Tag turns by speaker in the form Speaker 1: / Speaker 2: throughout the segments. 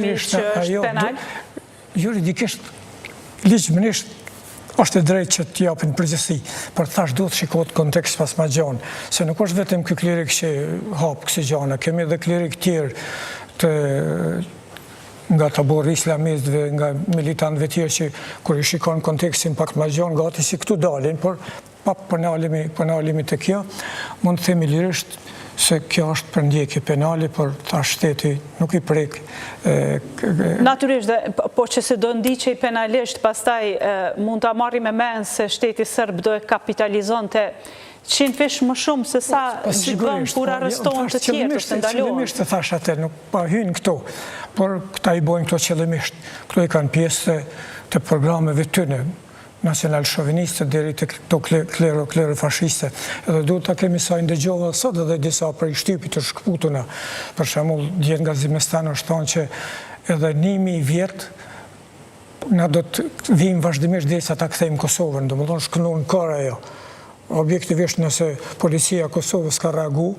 Speaker 1: që është penal?
Speaker 2: Juridikisht, ligjërisht, është e drejtë që t'japin përgjithësi, por thash duhet shikohet kontekst pas ma gjanë, se nuk është vetëm ky klerik që hapë kësi gjana, kemi edhe klerik tjerë nga tabor islamistëve, nga militantëve tjerë që kur i shikon kontekstin pak ma gjanë, gati si këtu dalin, por pa përnalimi të kjo, mund të themi lirisht se kjo është përndjekje penale, por ta shteti nuk i prek.
Speaker 1: Natyrisht, po që se do ndiqej penalisht, pastaj mund të marri me menë se shteti sërb do e kapitalizon të 100 fish më shumë se sa gjibën kur arrestohen të tjerë të ndaluar.
Speaker 2: Qëllimisht të thash atë, nuk pa hynë këto, por këta i bojnë këto qëllimisht. Këto i kanë pjesë të programeve tëne, nacional shoviniste, deri të këto klero fashiste. Edhe duhet ta kemi sa i ndëgjova sot edhe disa për i shtypit të shkputuna. Për shembull, djetë nga Zimestan është thonë që edhe 1000 vjetë na do të vijmë vazhdimisht derisa ta kthejmë Kosovën, domethënë shkënon kora ajo. Objektivisht nëse policia e Kosovës ka reagu,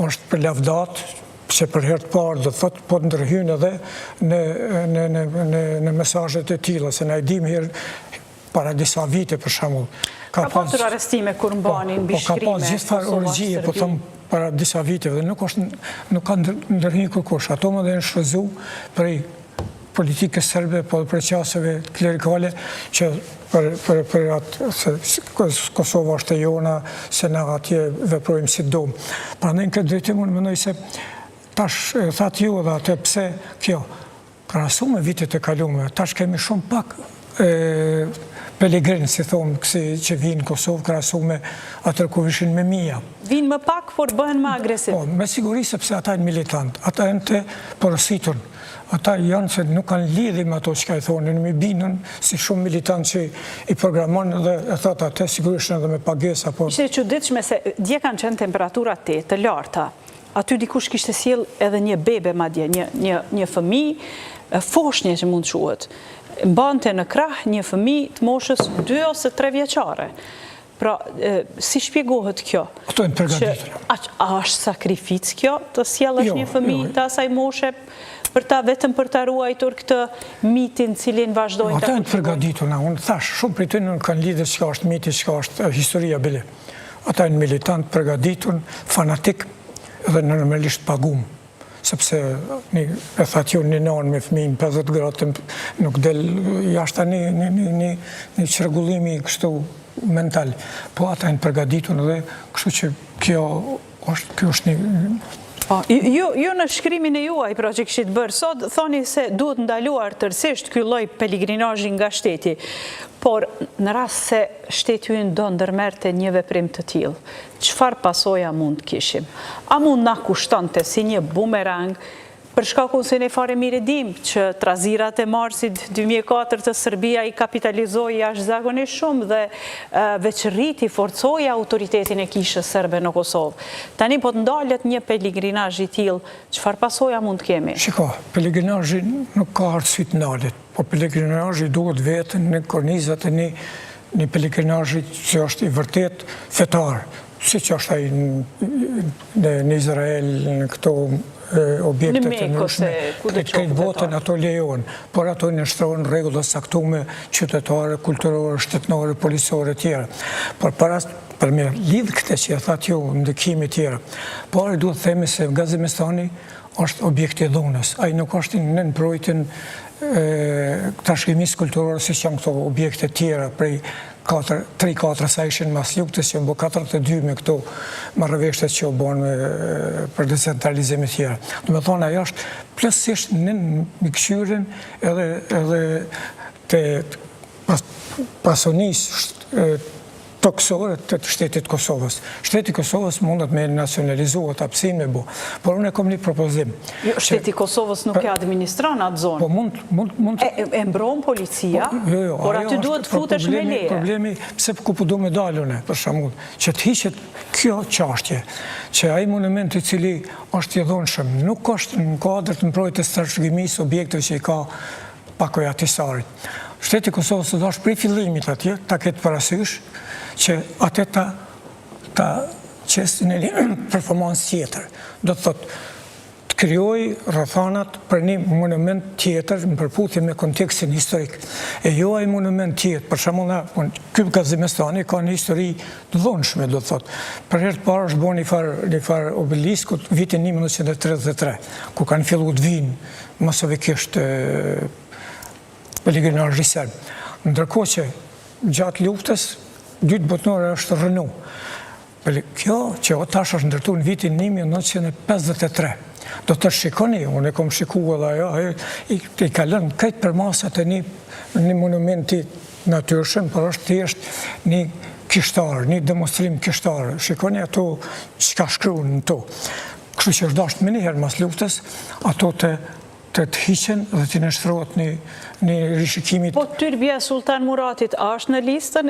Speaker 2: është për lavdat, që për herë të parë do të thotë po të ndërhyjnë edhe në mesazhet e tilla, se na i dim herë para disa vite për shembull.
Speaker 1: Ka pasur arrestime kur mbanin mbi shkrime.
Speaker 2: Ka pasur gjithfar orgjie, po them para disa viteve dhe nuk ka ndërhyrë kërkush. Ato më dhe në shfryzu prej politikës serbe, po për qasëve klerikale që për atë, Kosova është e jona, se na atje veprojmë si domë. Prandaj në këtë drejtim unë mendoj se tash thatë ju edhe atë pse kjo, krahasu me vitet e kaluara, tash kemi shumë pak pelegrinë, si thonë, kësi që vinë Kosovë, krahasu me atër ku vishin me mija.
Speaker 1: Vinë më pak, por bëhen më agresiv.
Speaker 2: Po, me siguri sepse ata janë militantë, ata janë të porositur. Ata janë që nuk kanë lidhje me ato që ka i thonë, në mi binën si shumë militantë që i programon dhe e thotë atë sigurisht edhe me pagesa.
Speaker 1: Ishte e çuditshme se dje kanë qenë temperatura të larta. Aty dikush kishte sjell edhe një bebe madje, një fëmijë, foshnje që mund quhet. Mbante në krah një fëmijë të moshës 2 ose 3 vjeçare. Pra, si shpjegohet kjo?
Speaker 2: Ato janë përgatitur.
Speaker 1: A është sakrificë kjo të sjellësh një fëmijë të asaj moshe vetëm për ta ruajtur këtë mitin cilin vazhdojnë të kultivojnë?
Speaker 2: Ata janë përgatitur, unë thash, shumë prej tyre nuk kanë lidhje çka është miti, çka është historia bile. Ata janë militant, përgatitur, fanatik dhe normalisht pagum. Sepse e thatë ju një nanë me fëmijën 50 gradë nuk del jashtë një çrregullimi kështu mental. Po ata janë përgatitur dhe kështu që kjo është një...
Speaker 1: Ju në shkrimin e juaj, pra që kishit bërë sot, thoni se duhet ndaluar tërësisht ky lloj peligrinazhi nga shteti, por në rast se shteti ynë do ndërmerrte një veprim të tillë, çfarë pasoja mund kishim? A mund na kushtonte si një bumerang, për shkakun se ne fare mirë dim që trazirat e marsit 2004 të Serbia i kapitalizoi jashtëzakonisht shumë dhe veçrriti forcoi autoritetin e kishës serbe në Kosovë. Tani po të ndalet një peligrinazh i tillë, çfarë pasoja mund të kemi?
Speaker 2: Shiko, peligrinazhi nuk ka arsye të ndalet, po peligrinazhi duhet vetën në kornizat e një peligrinazhi që është i vërtet fetar, siç është ai në Izrael, në këto objekte të ndryshme, këtë botën ato lejon, por ato nështrojnë rregulla saktume qytetare, kulturore, shtetnore, policore tjera. Por për me lidhë këte që e thatë ju ndikimi tjera, por duhet themi se nga Zimestani është objekti dhunës. Ai nuk është në mbrojtjen trashëgimisë kulturore si që janë këto objekte tjera prej 3-4 sa ishin mas luktës që mbo 42 me këto marrëveshjet që u bën për decentralizim e tjera. Do të thonë ajo është plotësisht në mikëshyrin edhe të pasonisë toksore të shtetit Kosovës. Shteti Kosovës mundet me nacionalizuar të hapësinë me bu, por unë e kam një propozim.
Speaker 1: Shteti Kosovës nuk e administron atë zonë.
Speaker 2: Po mund...
Speaker 1: E mbron policia, por aty duhet futesh me leje.
Speaker 2: Problemi, pse ku po du me dalune, për shembull, që të hiqet kjo çështje, që ai monument i cili është i dhunshëm, nuk është në kuadër të mbrojtjes trashëgimisë objekteve që i ka Pakoja Tisarit. Shteti Kosovës do është prej fillimit atje, ta ketë parasysh, që atë ta qesë në një performansë tjetër. Do të thotë, të krijoj rrethanat për një monument tjetër në përputhje me kontekstin historik. E jo ai monument tjetër, për shembull, ky Gazimestani ka një histori të dhunshme, do të thotë. Për herë të parë është bërë një farë obeliskut vitin 1933, ku kanë filluar të vinë masovikisht peligrinazhi serb. Ndërkohë që gjatë luftës, dytë botërore është rënu. Kjo që tash është ndërtuar në vitin 1953. Do të shikoni, unë e kom shikuar dhe ajo, i ka lënë këtë për masat e një monumenti natyrshëm, por është thjesht një kishtar, një demonstrim kishtar. Shikoni ato që ka shkruar në to. Kështu që është dashur më njëherë mas luftës, ato të hiqen dhe të nështrohet një rishikimit.
Speaker 1: Po Tyrbia Sultan Muratit është në listën